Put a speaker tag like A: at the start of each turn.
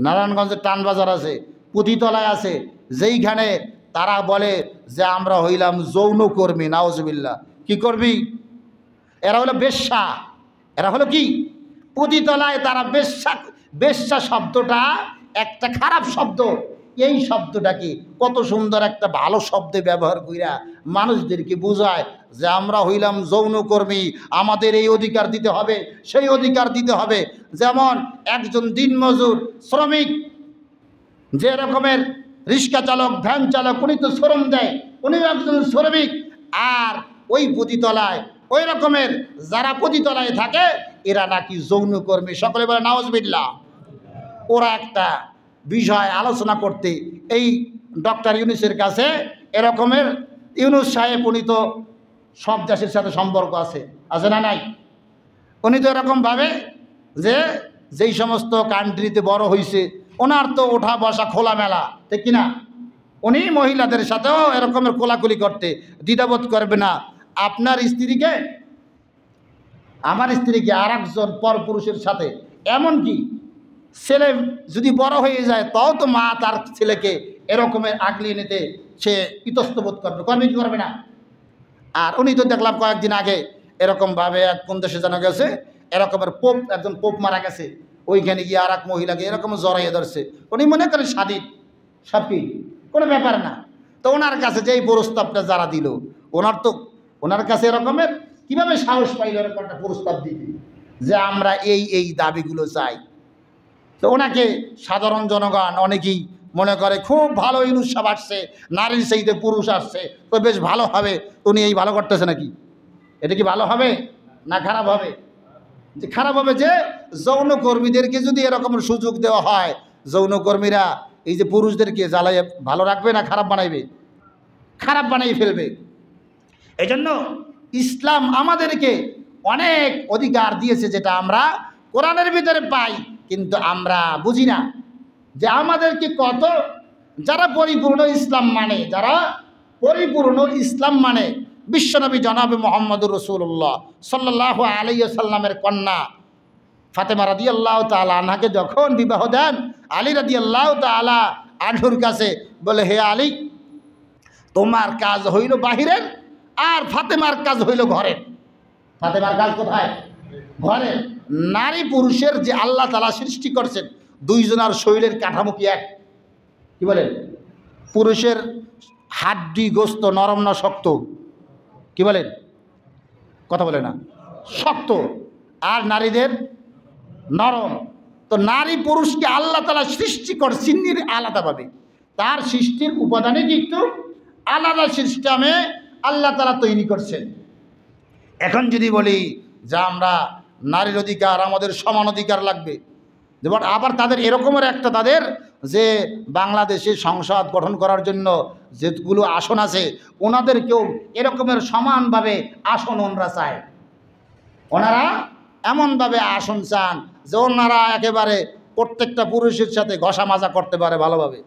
A: নারায়ণগঞ্জের টানবাজার আছে, পুঁথিতলায় আছে, যেইখানে তারা বলে যে আমরা হইলাম যৌনকর্মী। নাউজুবিল্লাহ। কি কর্মী? এরা হলো বেশ্যা। এরা হলো কি? পুঁথিতলায় তারা বেশ্যা। বেশ্যা শব্দটা একটা খারাপ শব্দ। এই শব্দটাকে কত সুন্দর একটা ভালো শব্দে ব্যবহার কইরা মানুষদেরকে বোঝায় যে আমরা হইলাম যৌনকর্মী, আমাদের এই অধিকার দিতে হবে, সেই অধিকার দিতে হবে। যেমন একজন দিনমজুর শ্রমিক, যে রকমের রিক্সা চালক, ভ্যান চালক, উনি তো শ্রম দেয়, উনিও একজন শ্রমিক। আর ওই পুঁথিতলায় ওই রকমের যারা পুঁথিতলায় থাকে এরা নাকি যৌনকর্মী। সকলে বলে নাউজুবিল্লাহ। ওরা একটা বিষয় আলোচনা করতে এই ডক্টর ইউনূসের কাছে, এরকমের ইউনূস সাহেব উনি তো সব দেশের সাথে সম্পর্ক আছে, আছে না নাই? উনি তো এরকমভাবে যে যেই সমস্ত কান্ট্রিতে বড় হয়েছে ওনার তো ওঠা বসা খোলামেলা, ঠিক কিনা? উনি মহিলাদের সাথেও এরকমের কোলাকুলি করতে দ্বিধাবোধ করবে না। আপনার স্ত্রীকে, আমার স্ত্রীকে আর একজন পরপুরুষের সাথে, এমনকি ছেলে যদি বড় হয়ে যায় তাও তো মা তার ছেলেকে এরকমের আগলিয়ে নিতে সে ইতস্তবোধ করবে, করবে কি করবে না? আর উনি তো দেখলাম কয়েকদিন আগে এরকমভাবে এক কোন দেশে জানা গেছে এরকমের পোপ, একজন পোপ মারা গেছে, ওইখানে গিয়ে আর এক মহিলাকে এরকম জড়াইয়ে ধরছে। উনি মনে করেন স্বাধীন, সব কি কোনো ব্যাপার না। তো ওনার কাছে যে এই প্রস্তাবটা যারা দিল, ওনার কাছে এরকমের কীভাবে সাহস পাইল এরকম একটা প্রস্তাব দিতে যে আমরা এই দাবিগুলো চাই। তো ওনাকে সাধারণ জনগণ অনেকেই মনে করে খুব ভালো ইউনূস সাহেব আসছে, নারীর চাইতে পুরুষ আসছে, তো বেশ ভালো হবে। উনি এই ভালো করতেছে নাকি? এটা কি ভালো হবে না খারাপ হবে? যে খারাপ হবে যে যৌনকর্মীদেরকে যদি এরকম সুযোগ দেওয়া হয়, যৌনকর্মীরা এই যে পুরুষদেরকে জ্বালাইয়ে ভালো রাখবে না খারাপ বানাইবে? খারাপ বানাই ফেলবে। এই জন্য ইসলাম আমাদেরকে অনেক অধিকার দিয়েছে, যেটা আমরা কোরআনের ভিতরে পাই, কিন্তু আমরা বুঝি না যে আমাদেরকে কত, যারা পরিপূর্ণ ইসলাম মানে, যারা পরিপূর্ণ ইসলাম মানে, বিশ্বনবী জনাবে মুহাম্মদুর রাসূলুল্লাহ সাল্লাল্লাহু আলাইহি ওয়াসাল্লামের কন্যা ফাতেমা রাদিয়াল্লাহু তাআলা আনহাকে যখন বিবাহ দেন, আলী রাদিয়াল্লাহু তাআলা আনহুর কাছে বলে, হে আলী, তোমার কাজ হইল বাহিরের আর ফাতেমার কাজ হইল ঘরের। ফাতেমার কাজ কোথায়? ঘরের। নারী পুরুষের যে আল্লাহ তাআলা সৃষ্টি করছেন, দুইজনের শরীরের কাঠামো কি এক? কি বলেন? পুরুষের হাড্ডি গোস্ত নরম না শক্ত? কি বলেন? কথা বলে না? শক্ত। আর নারীদের নরম। তো নারী পুরুষকে আল্লাহ তাআলা সৃষ্টি করছেন আলাদাভাবে, তার সৃষ্টির উপাদানে কিন্তু আলাদা সিস্টেমে আল্লাহ তাআলা তৈরি করছেন। এখন যদি বলি যে আমরা নারীর অধিকার, আমাদের সমান অধিকার লাগবে, যেমন আবার তাদের এরকমের একটা, তাদের যে বাংলাদেশে সংসদ গঠন করার জন্য যেগুলো আসন আছে, ওনাদেরকেও এরকমের সমানভাবে আসন ওনারা চায়। ওনারা এমনভাবে আসন চান যে ওনারা একেবারে প্রত্যেকটা পুরুষের সাথে ঘষা মাজা করতে পারে ভালোভাবে।